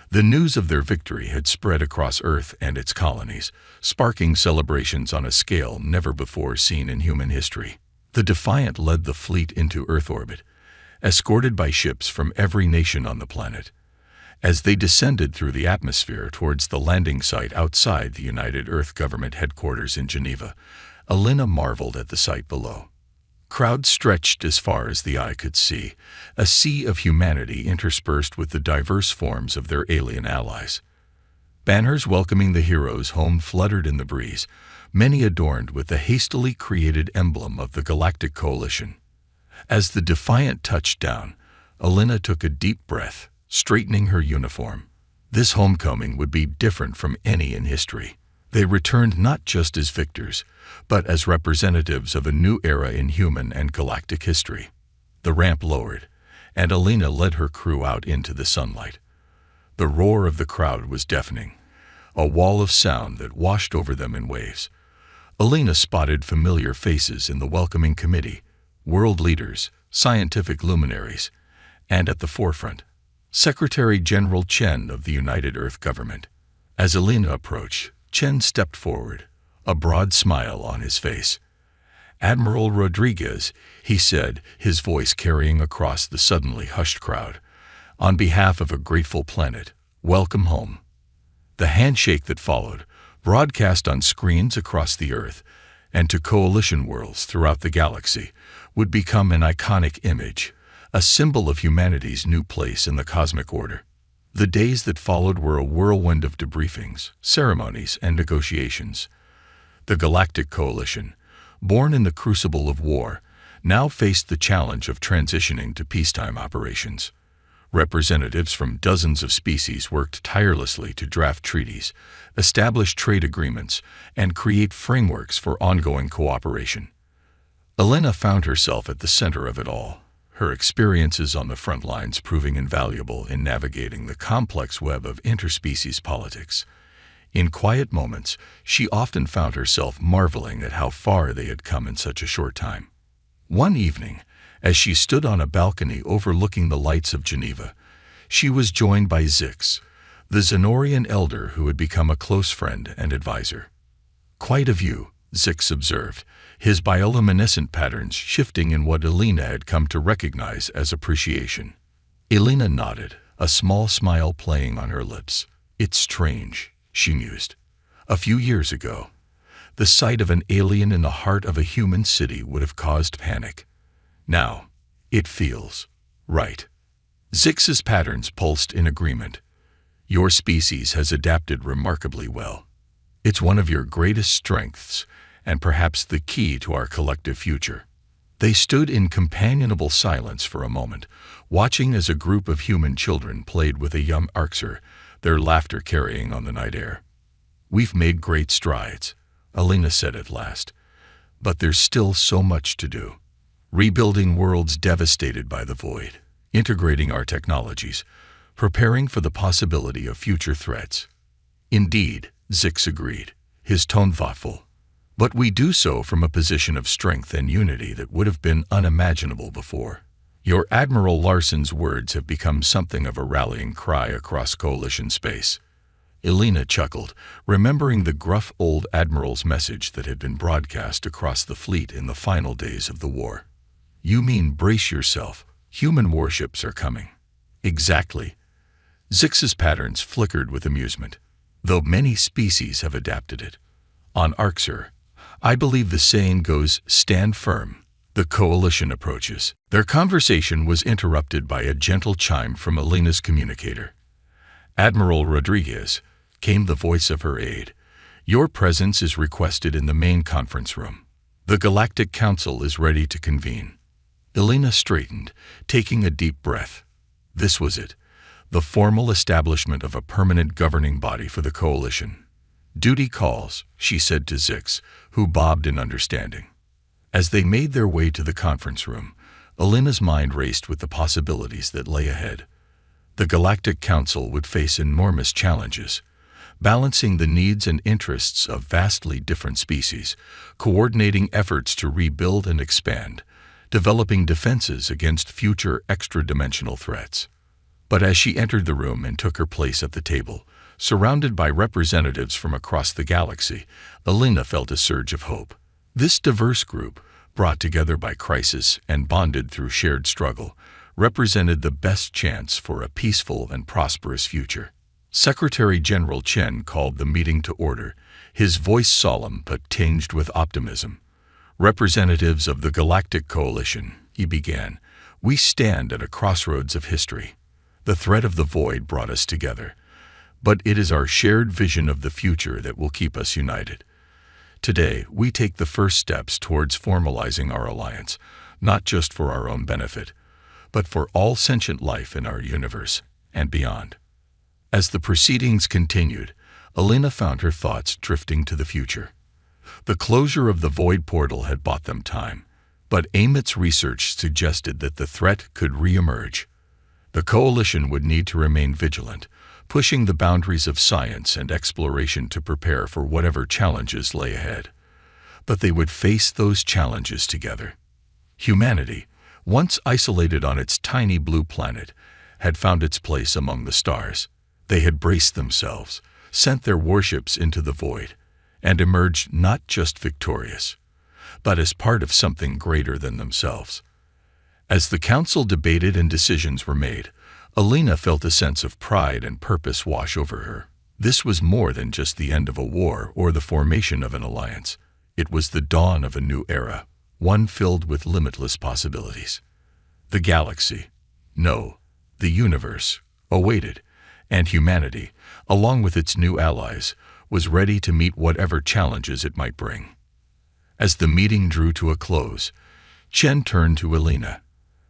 The news of their victory had spread across Earth and its colonies, sparking celebrations on a scale never before seen in human history. The Defiant led the fleet into Earth orbit, escorted by ships from every nation on the planet. As they descended through the atmosphere towards the landing site outside the United Earth Government headquarters in Geneva, Alina marveled at the sight below. Crowds stretched as far as the eye could see, a sea of humanity interspersed with the diverse forms of their alien allies. Banners welcoming the heroes home fluttered in the breeze, many adorned with the hastily created emblem of the Galactic Coalition. As the Defiant touched down, Alina took a deep breath, straightening her uniform. This homecoming would be different from any in history. They returned not just as victors, but as representatives of a new era in human and galactic history. The ramp lowered, and Alina led her crew out into the sunlight. The roar of the crowd was deafening, a wall of sound that washed over them in waves. Alina spotted familiar faces in the welcoming committee, world leaders, scientific luminaries, and at the forefront, Secretary General Chen of the United Earth Government. As Alina approached, Chen stepped forward, a broad smile on his face. "Admiral Rodriguez," he said, his voice carrying across the suddenly hushed crowd, "on behalf of a grateful planet, welcome home." The handshake that followed, broadcast on screens across the Earth and to coalition worlds throughout the galaxy, would become an iconic image, a symbol of humanity's new place in the cosmic order. The days that followed were a whirlwind of debriefings, ceremonies, and negotiations. The Galactic Coalition, born in the crucible of war, now faced the challenge of transitioning to peacetime operations. Representatives from dozens of species worked tirelessly to draft treaties, establish trade agreements, and create frameworks for ongoing cooperation. Alina found herself at the center of it all, her experiences on the front lines proving invaluable in navigating the complex web of interspecies politics. In quiet moments, she often found herself marveling at how far they had come in such a short time. One evening, as she stood on a balcony overlooking the lights of Geneva, she was joined by Zix, the Zenorian elder who had become a close friend and advisor. "Quite a view," Zix observed, his bioluminescent patterns shifting in what Alina had come to recognize as appreciation. Alina nodded, a small smile playing on her lips. "It's strange," she mused. "A few years ago, the sight of an alien in the heart of a human city would have caused panic. Now, it feels right." Zix's patterns pulsed in agreement. "Your species has adapted remarkably well. It's one of your greatest strengths, and perhaps the key to our collective future." They stood in companionable silence for a moment, watching as a group of human children played with a young Orcser, their laughter carrying on the night air. "We've made great strides," Alina said at last, "but there's still so much to do. Rebuilding worlds devastated by the void, integrating our technologies, preparing for the possibility of future threats." "Indeed," Zix agreed, his tone thoughtful. "But we do so from a position of strength and unity that would have been unimaginable before." Your Admiral Larson's words have become something of a rallying cry across coalition space. Alina chuckled, remembering the gruff old admiral's message that had been broadcast across the fleet in the final days of the war. "You mean brace yourself, human warships are coming." "Exactly." Zix's patterns flickered with amusement, though many species have adapted it. On Orcser, I believe the saying goes, "Stand firm." The coalition approaches. Their conversation was interrupted by a gentle chime from Alina's communicator. "Admiral Rodriguez," came the voice of her aide, "your presence is requested in the main conference room. The Galactic Council is ready to convene." Alina straightened, taking a deep breath. This was it, the formal establishment of a permanent governing body for the coalition. "Duty calls," she said to Zix, who bobbed in understanding. As they made their way to the conference room, Alina's mind raced with the possibilities that lay ahead. The Galactic Council would face enormous challenges, balancing the needs and interests of vastly different species, coordinating efforts to rebuild and expand, developing defenses against future extra-dimensional threats. But as she entered the room and took her place at the table, surrounded by representatives from across the galaxy, Alina felt a surge of hope. This diverse group, brought together by crisis and bonded through shared struggle, represented the best chance for a peaceful and prosperous future. Secretary General Chen called the meeting to order, his voice solemn but tinged with optimism. "Representatives of the Galactic Coalition," he began, "we stand at a crossroads of history. The threat of the void brought us together, but it is our shared vision of the future that will keep us united. Today, we take the first steps towards formalizing our alliance, not just for our own benefit, but for all sentient life in our universe and beyond." As the proceedings continued, Alina found her thoughts drifting to the future. The closure of the void portal had bought them time, but Amit's research suggested that the threat could re-emerge. The coalition would need to remain vigilant, pushing the boundaries of science and exploration to prepare for whatever challenges lay ahead. But they would face those challenges together. Humanity, once isolated on its tiny blue planet, had found its place among the stars. They had braced themselves, sent their warships into the void, and emerged not just victorious, but as part of something greater than themselves. As the council debated and decisions were made, Alina felt a sense of pride and purpose wash over her. This was more than just the end of a war or the formation of an alliance. It was the dawn of a new era, one filled with limitless possibilities. The galaxy, no, the universe, awaited, and humanity, along with its new allies, was ready to meet whatever challenges it might bring. As the meeting drew to a close, Chen turned to Alina.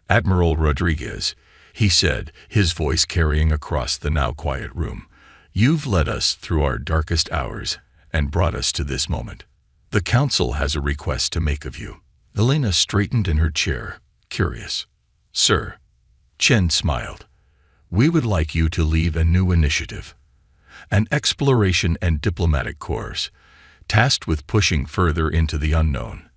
"Admiral Rodriguez," he said, his voice carrying across the now quiet room, "you've led us through our darkest hours and brought us to this moment. The council has a request to make of you." Alina straightened in her chair, curious. "Sir," Chen smiled, "we would like you to lead a new initiative, an exploration and diplomatic course, tasked with pushing further into the unknown,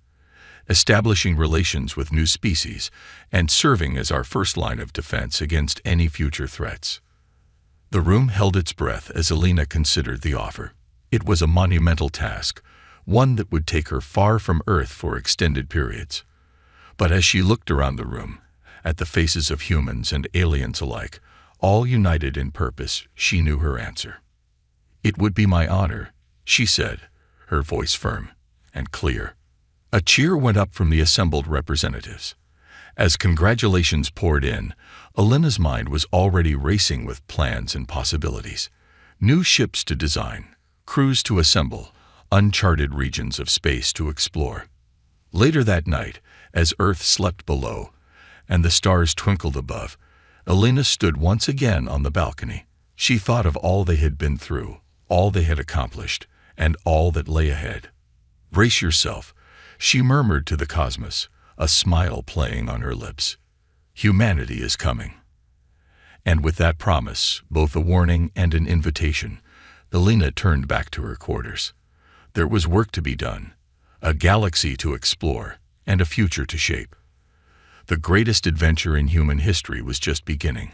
establishing relations with new species, and serving as our first line of defense against any future threats." The room held its breath as Alina considered the offer. It was a monumental task, one that would take her far from Earth for extended periods. But as she looked around the room, at the faces of humans and aliens alike, all united in purpose, she knew her answer. "It would be my honor," she said, her voice firm and clear. A cheer went up from the assembled representatives. As congratulations poured in, Alina's mind was already racing with plans and possibilities. New ships to design, crews to assemble, uncharted regions of space to explore. Later that night, as Earth slept below and the stars twinkled above, Alina stood once again on the balcony. She thought of all they had been through, all they had accomplished, and all that lay ahead. "Brace yourself," she murmured to the cosmos, a smile playing on her lips. "Humanity is coming." And with that promise, both a warning and an invitation, Alina turned back to her quarters. There was work to be done, a galaxy to explore, and a future to shape. The greatest adventure in human history was just beginning,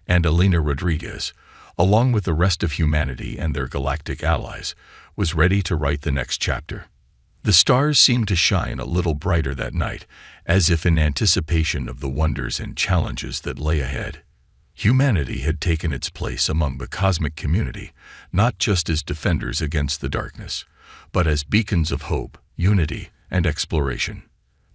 and Alina Rodriguez, along with the rest of humanity and their galactic allies, was ready to write the next chapter. The stars seemed to shine a little brighter that night, as if in anticipation of the wonders and challenges that lay ahead. Humanity had taken its place among the cosmic community, not just as defenders against the darkness, but as beacons of hope, unity, and exploration.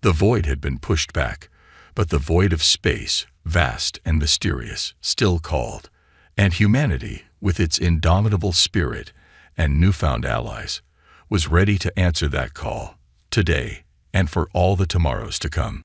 The void had been pushed back, but the void of space, vast and mysterious, still called, and humanity, with its indomitable spirit and newfound allies, was ready to answer that call, today and for all the tomorrows to come.